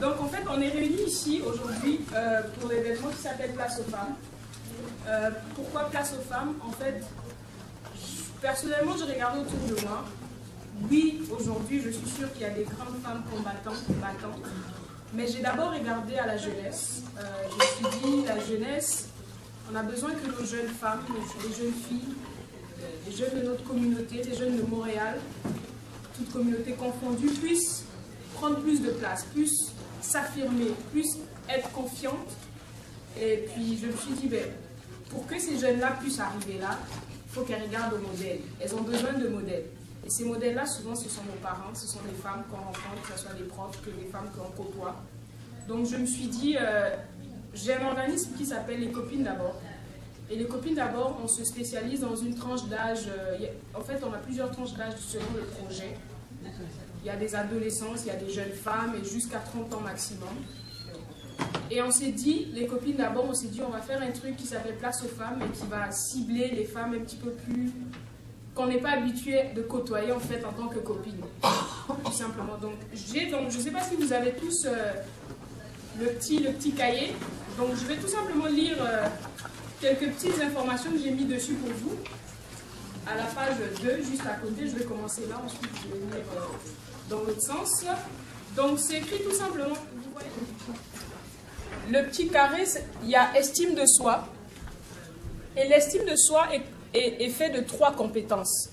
Donc en fait, on est réunis ici aujourd'hui pour l'événement qui s'appelle Place aux femmes. Pourquoi Place aux femmes? En fait, personnellement, j'ai regardé autour de moi. Oui, aujourd'hui, je suis sûre qu'il y a des grandes femmes combattantes, mais j'ai d'abord regardé à la jeunesse. Je me suis dit, la jeunesse, on a besoin que nos jeunes femmes, les jeunes filles, les jeunes de notre communauté, les jeunes de Montréal, toutes communautés confondues, puissent prendre plus de place, plus s'affirmer, plus être confiantes. Et puis je me suis dit, ben, pour que ces jeunes-là puissent arriver là, il faut qu'elles regardent au modèle. Elles ont besoin de modèles. Et ces modèles-là, souvent, ce sont nos parents, ce sont les femmes qu'on rencontre, que ce soit des profs, que les femmes qu'on côtoie. Donc je me suis dit, j'ai un organisme qui s'appelle Les Copines d'abord. Et Les Copines d'abord, on se spécialise dans une tranche d'âge. En fait, on a plusieurs tranches d'âge selon le projet. Il y a des adolescents, il y a des jeunes femmes, et jusqu'à 30 ans maximum. Et on s'est dit, Les Copines d'abord, on s'est dit, on va faire un truc qui s'appelle Place aux femmes, et qui va cibler les femmes un petit peu plus... qu'on n'est pas habitué de côtoyer en fait en tant que copine, tout simplement. Donc, je ne sais pas si vous avez tous le petit cahier. Donc, je vais tout simplement lire quelques petites informations que j'ai mis dessus pour vous. À la page 2, juste à côté, je vais commencer là, ensuite je vais lire dans l'autre sens. Donc, c'est écrit tout simplement, vous voyez, le petit carré, il y a estime de soi. Et l'estime de soi est fait de 3 compétences.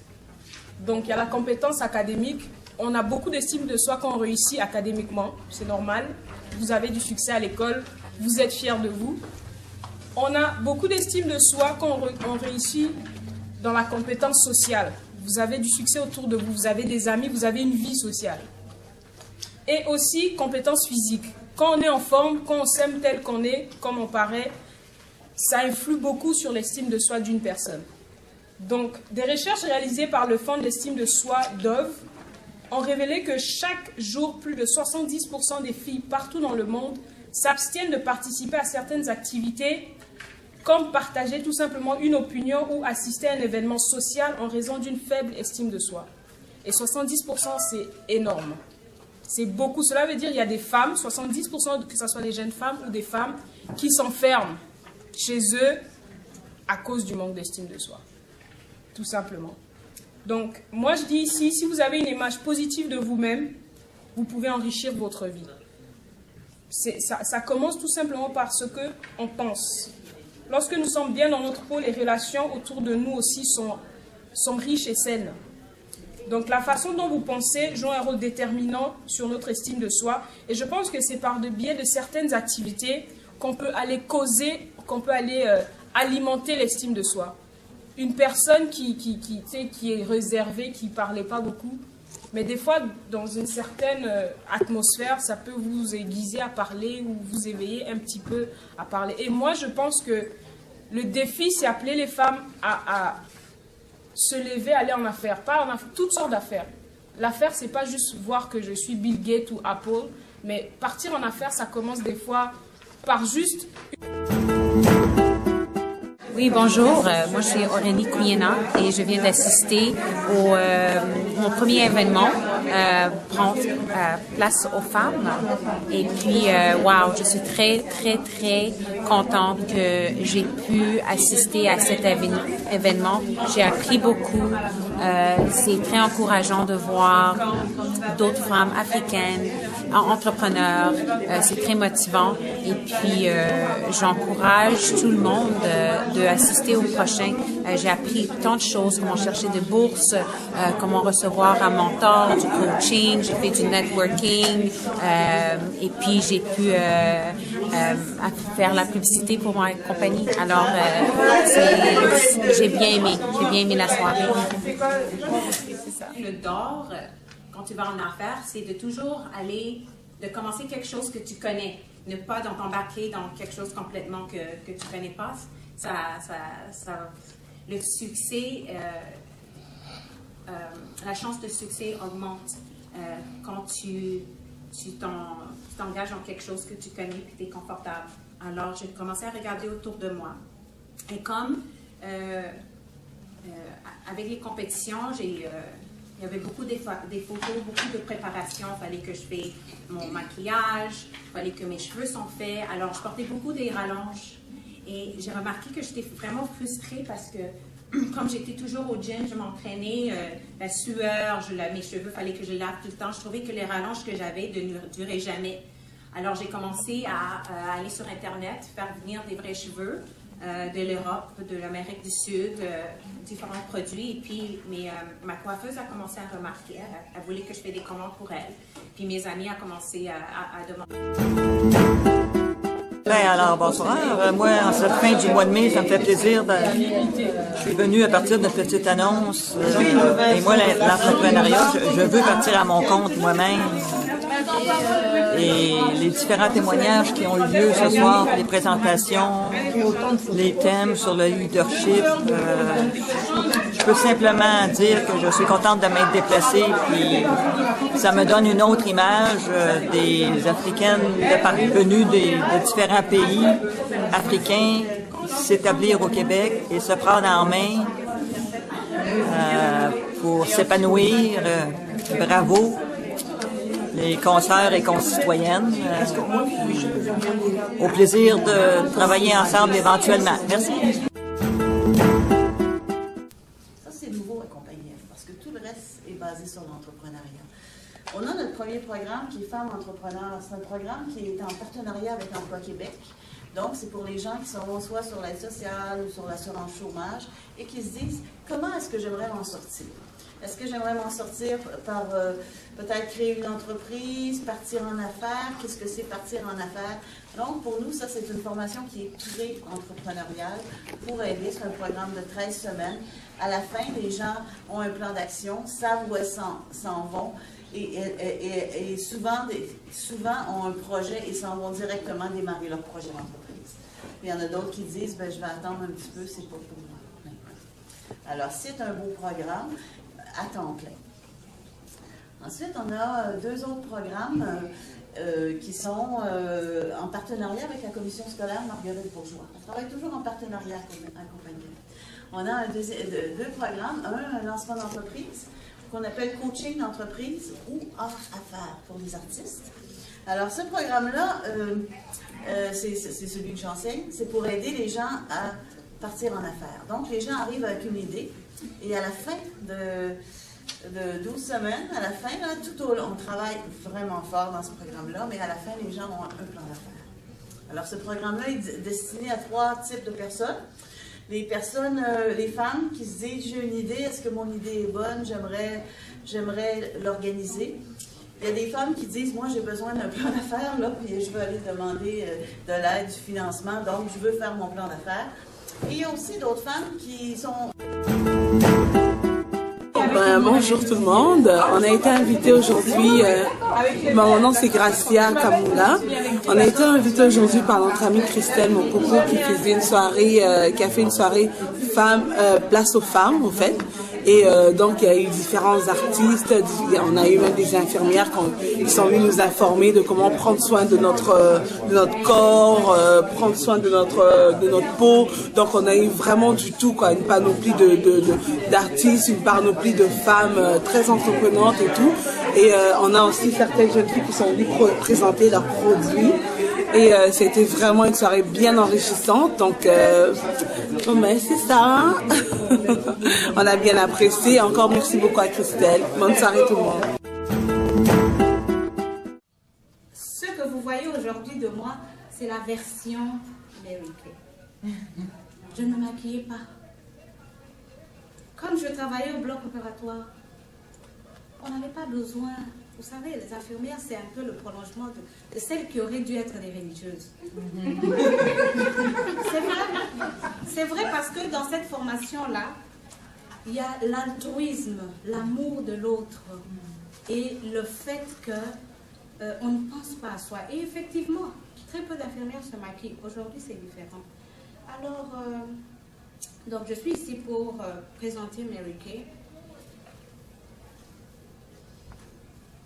Donc, il y a la compétence académique. On a beaucoup d'estime de soi quand on réussit académiquement. C'est normal. Vous avez du succès à l'école. Vous êtes fiers de vous. On a beaucoup d'estime de soi quand on réussit dans la compétence sociale. Vous avez du succès autour de vous. Vous avez des amis. Vous avez une vie sociale. Et aussi, compétence physique. Quand on est en forme, quand on s'aime tel qu'on est, comme on paraît, ça influe beaucoup sur l'estime de soi d'une personne. Donc, des recherches réalisées par le Fonds de l'estime de soi Dove ont révélé que chaque jour, plus de 70% des filles partout dans le monde s'abstiennent de participer à certaines activités, comme partager tout simplement une opinion ou assister à un événement social en raison d'une faible estime de soi. Et 70%, c'est énorme. C'est beaucoup. Cela veut dire qu'il y a des femmes, 70%, que ce soit des jeunes femmes ou des femmes, qui s'enferment chez eux à cause du manque d'estime de soi. Tout simplement. Donc, moi je dis ici, si vous avez une image positive de vous-même, vous pouvez enrichir votre vie. Ça commence tout simplement par ce qu'on pense. Lorsque nous sommes bien dans notre peau, les relations autour de nous aussi sont riches et saines. Donc, la façon dont vous pensez joue un rôle déterminant sur notre estime de soi. Et je pense que c'est par le biais de certaines activités qu'on peut aller causer, qu'on peut aller alimenter l'estime de soi. Une personne qui est réservée, qui ne parlait pas beaucoup, mais des fois, dans une certaine atmosphère, ça peut vous aiguiser à parler ou vous éveiller un petit peu à parler. Et moi, je pense que le défi, c'est appeler les femmes à se lever, aller en affaires, pas en affaires, toutes sortes d'affaires. L'affaire, c'est pas juste voir que je suis Bill Gates ou Apple, mais partir en affaires, ça commence des fois par juste... Oui, bonjour. Moi, je suis Aurélie Kouyena et je viens d'assister au mon premier événement, Place aux femmes. Et puis, wow, je suis très, très, très contente que j'ai pu assister à cet événement. J'ai appris beaucoup. C'est très encourageant de voir d'autres femmes africaines, entrepreneurs. C'est très motivant. Et puis, j'encourage tout le monde de assister au prochain. J'ai appris tant de choses, comment chercher des bourses, comment recevoir un mentor, du coaching, j'ai fait du networking, et puis j'ai pu faire la publicité pour ma compagnie. Alors, j'ai bien aimé la soirée. C'est ça. Le d'or, quand tu vas en affaires, c'est de toujours de commencer quelque chose que tu connais, ne pas t'embarquer dans quelque chose complètement que tu connais pas. Le succès, la chance de succès augmente quand tu t'engages dans quelque chose que tu connais et que tu es confortable. Alors, j'ai commencé à regarder autour de moi. Et comme avec les compétitions, Il y avait beaucoup des photos, beaucoup de préparation. Il fallait que je fasse mon maquillage, il fallait que mes cheveux sont faits. Alors, je portais beaucoup des rallonges. Et j'ai remarqué que j'étais vraiment frustrée parce que, comme j'étais toujours au gym, je m'entraînais, la sueur, mes cheveux, il fallait que je lave tout le temps. Je trouvais que les rallonges que j'avais ne duraient jamais. Alors, j'ai commencé à aller sur Internet, faire venir des vrais cheveux de l'Europe, de l'Amérique du Sud, différents produits. Et puis, ma coiffeuse a commencé à remarquer. Elle voulait que je fasse des commandes pour elle. Puis, mes amis ont commencé à demander. Ben alors, bonsoir. Moi, en cette fin du mois de mai, ça me fait plaisir. Je suis venue à partir d'une petite annonce. Et moi, l'entrepreneuriat, je veux partir à mon compte moi-même. Et les différents témoignages qui ont eu lieu ce soir, les présentations, les thèmes sur le leadership, je peux simplement dire que je suis contente de m'être déplacée, puis ça me donne une autre image des Africaines venues de différents pays africains s'établir au Québec et se prendre en main pour s'épanouir. Bravo, les consoeurs et concitoyennes. Au plaisir de travailler ensemble éventuellement. Merci. Ça, c'est nouveau à Compagnie F, parce que tout le reste est basé sur l'entrepreneuriat. On a notre premier programme qui est Femmes entrepreneurs. C'est un programme qui est en partenariat avec Emploi Québec. Donc, c'est pour les gens qui sont soit sur l'aide sociale ou sur l'assurance chômage et qui se disent « Comment est-ce que j'aimerais m'en sortir? Est-ce que j'aimerais m'en sortir par peut-être créer une entreprise, partir en affaires? Qu'est-ce que c'est partir en affaires? » Donc, pour nous, ça, c'est une formation qui est pré-entrepreneuriale pour aider. C'est un programme de 13 semaines. À la fin, les gens ont un plan d'action, savent où elles s'en vont et souvent ont un projet et s'en vont directement démarrer leur projet d'entreprise. Il y en a d'autres qui disent « Je vais attendre un petit peu, c'est pas pour moi. » Alors, c'est un beau programme à temps plein. Ensuite, on a deux autres programmes qui sont en partenariat avec la commission scolaire Marguerite Bourgeois. On travaille toujours en partenariat à Compagnie. On a deux programmes, un lancement d'entreprise qu'on appelle coaching d'entreprise ou art affaires pour les artistes. Alors, ce programme-là, c'est celui que j'enseigne, c'est pour aider les gens à partir en affaires. Donc, les gens arrivent avec une idée et à la fin de 12 semaines, à la fin, là, tout au long, on travaille vraiment fort dans ce programme-là, mais à la fin, les gens ont un plan d'affaires. Alors, ce programme-là est destiné à 3 types de personnes. Les personnes, les femmes qui se disent « J'ai une idée, est-ce que mon idée est bonne? J'aimerais l'organiser. » Il y a des femmes qui disent « Moi, j'ai besoin d'un plan d'affaires, là, puis je veux aller demander de l'aide, du financement, donc je veux faire mon plan d'affaires. » Et il y a aussi d'autres femmes qui sont... Bonjour tout le monde. On a été invité aujourd'hui, mon nom c'est Gracia Kamula. On a été invité aujourd'hui par notre amie Christelle Mokoko qui faisait une soirée, qui a fait une soirée place aux femmes en fait. Et donc il y a eu différents artistes, on a eu même des infirmières qui sont venues nous informer de comment prendre soin de notre corps, prendre soin de notre peau. Donc on a eu vraiment du tout quoi, une panoplie d'artistes, une panoplie de femmes très entreprenantes et tout. Et on a aussi certaines jeunes filles qui sont venues présenter leurs produits. Et c'était vraiment une soirée bien enrichissante. Donc, c'est ça. On a bien apprécié. Encore merci beaucoup à Christelle. Bonne soirée tout le monde. Ce que vous voyez aujourd'hui de moi, c'est la version Mary Kay. Je ne me maquillais pas. Comme je travaillais au bloc opératoire, on n'avait pas besoin. Vous savez, les infirmières, c'est un peu le prolongement de celles qui auraient dû être des religieuses. C'est vrai parce que dans cette formation-là, il y a l'altruisme, l'amour de l'autre et le fait qu'on ne pense pas à soi. Et effectivement, très peu d'infirmières se maquillent. Aujourd'hui, c'est différent. Alors, donc je suis ici pour présenter Mary Kay.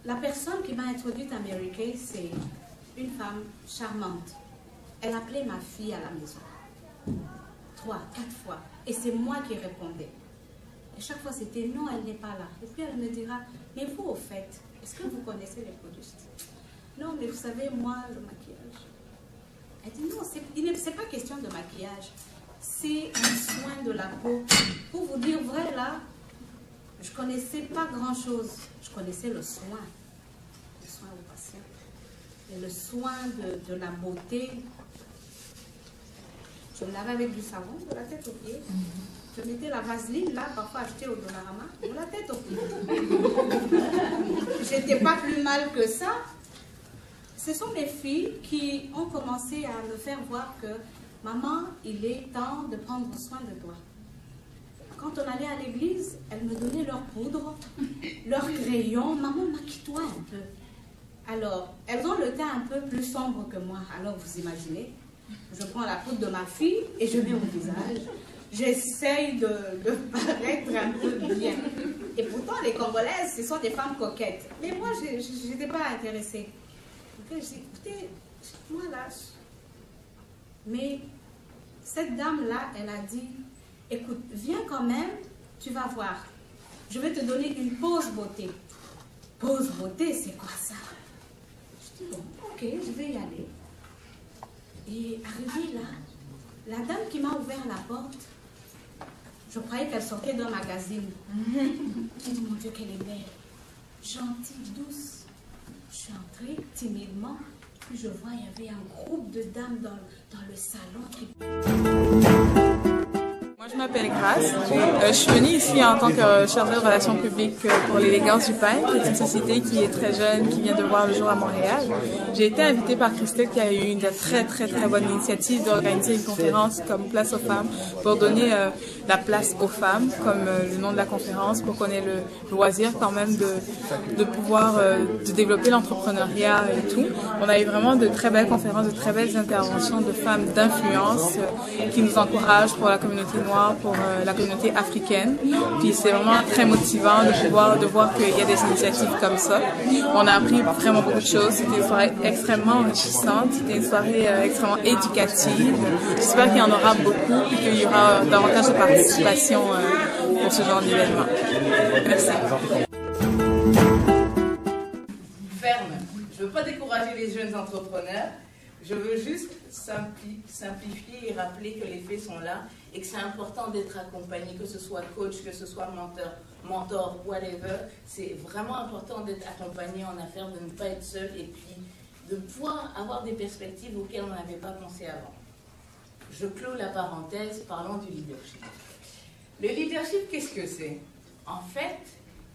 La personne qui m'a introduite à Mary Kay, c'est une femme charmante. Elle appelait ma fille à la maison. 3, 4 fois. Et c'est moi qui répondais. Et chaque fois, c'était non, elle n'est pas là. Et puis elle me dira, mais vous, au fait, est-ce que vous connaissez les produits? Non, mais vous savez, moi, le maquillage. Elle dit, non, c'est pas question de maquillage. C'est un soin de la peau. Pour vous dire vrai, là, je ne connaissais pas grand-chose. Je connaissais le soin aux patients. Et le soin de la beauté. Je me lavais avec du savon de la tête aux pieds. Je mettais la vaseline, là, parfois achetée au Dollarama, de la tête aux pieds. J'étais pas plus mal que ça. Ce sont mes filles qui ont commencé à me faire voir que maman, il est temps de prendre soin de toi. Quand on allait à l'église, elles me donnaient leur poudre, leur crayon. Maman, maquille-toi un peu. Alors, elles ont le teint un peu plus sombre que moi. Alors, vous imaginez, je prends la poudre de ma fille et je mets au visage. J'essaye de paraître un peu bien. Et pourtant, les Congolaises, ce sont des femmes coquettes. Mais moi, je n'étais pas intéressée. Donc, j'ai dit, écoutez, moi là. Mais cette dame-là, elle a dit, écoute, viens quand même, tu vas voir. Je vais te donner une pause beauté. Pause beauté, c'est quoi ça? Je dis, bon, ok, je vais y aller. Et arrivée là, la dame qui m'a ouvert la porte, je croyais qu'elle sortait d'un magazine. J'ai dit, mon Dieu, qu'elle est belle. Gentille, douce. Je suis entrée timidement, puis je vois, il y avait un groupe de dames dans le salon qui... Moi, je m'appelle Grace. Je suis venue ici en tant que chargée de relations publiques pour l'élégance du pain, qui est une société qui est très jeune, qui vient de voir le jour à Montréal. J'ai été invitée par Christelle qui a eu une très bonne initiative d'organiser une conférence comme Place aux femmes pour donner la place aux femmes, comme le nom de la conférence, pour qu'on ait le loisir quand même de pouvoir de développer l'entrepreneuriat et tout. On a eu vraiment de très belles conférences, de très belles interventions de femmes d'influence qui nous encouragent pour la communauté noire, pour la communauté africaine. Puis c'est vraiment très motivant de voir qu'il y a des initiatives comme ça. On a appris vraiment beaucoup de choses. C'était une soirée extrêmement enrichissante. C'était une soirée extrêmement éducative. J'espère qu'il y en aura beaucoup et qu'il y aura davantage de participation pour ce genre d'événement. Merci. Ferme. Je ne veux pas décourager les jeunes entrepreneurs. Je veux juste simplifier et rappeler que les faits sont là et que c'est important d'être accompagné, que ce soit coach, que ce soit mentor, whatever. C'est vraiment important d'être accompagné en affaires, de ne pas être seul et puis de pouvoir avoir des perspectives auxquelles on n'avait pas pensé avant. Je clôt la parenthèse, parlons du leadership. Le leadership, qu'est-ce que c'est? En fait,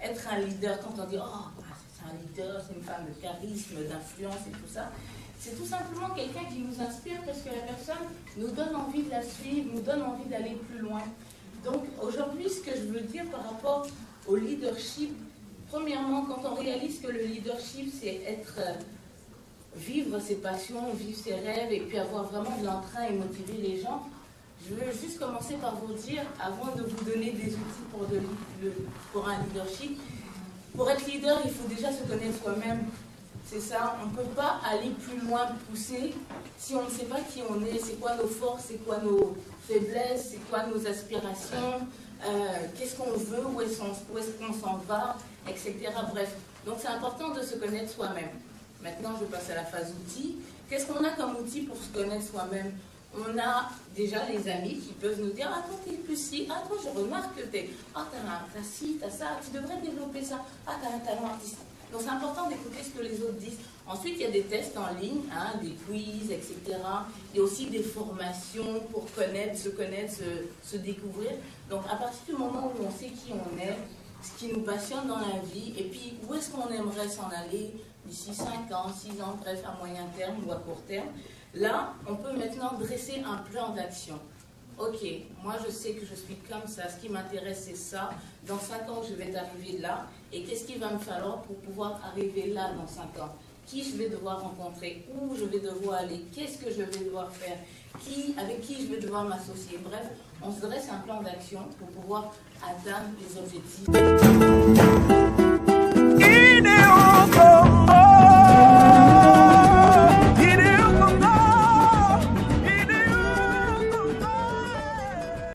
être un leader, quand on dit « Oh, c'est un leader, c'est une femme de charisme, d'influence et tout ça », c'est tout simplement quelqu'un qui nous inspire parce que la personne nous donne envie de la suivre, nous donne envie d'aller plus loin. Donc aujourd'hui, ce que je veux dire par rapport au leadership, premièrement, quand on réalise que le leadership, c'est vivre ses passions, vivre ses rêves et puis avoir vraiment de l'entrain et motiver les gens, je veux juste commencer par vous dire, avant de vous donner des outils pour un leadership, pour être leader, il faut déjà se connaître soi-même. C'est ça, on ne peut pas aller plus loin, pousser, si on ne sait pas qui on est, c'est quoi nos forces, c'est quoi nos faiblesses, c'est quoi nos aspirations, qu'est-ce qu'on veut, où est-ce qu'on s'en va, etc. Bref, donc c'est important de se connaître soi-même. Maintenant, je passe à la phase outils. Qu'est-ce qu'on a comme outil pour se connaître soi-même? On a déjà les amis qui peuvent nous dire « Ah, toi, t'es plus ci. Ah, toi, je remarque que t'es... Ah, t'as ci, t'as ça. Tu devrais développer ça. Ah, t'as un talent artistique. » Donc, c'est important d'écouter ce que les autres disent. Ensuite, il y a des tests en ligne, des quiz, etc. Il y a aussi des formations pour se connaître, se découvrir. Donc, à partir du moment où on sait qui on est, ce qui nous passionne dans la vie, et puis où est-ce qu'on aimerait s'en aller d'ici 5 ans, 6 ans, bref, à moyen terme ou à court terme, là, on peut maintenant dresser un plan d'action. Ok, moi je sais que je suis comme ça, ce qui m'intéresse c'est ça, dans 5 ans je vais arriver là, et qu'est-ce qu'il va me falloir pour pouvoir arriver là dans 5 ans? Qui je vais devoir rencontrer? Où je vais devoir aller? Qu'est-ce que je vais devoir faire? Avec qui je vais devoir m'associer? Bref, on se dresse un plan d'action pour pouvoir atteindre les objectifs.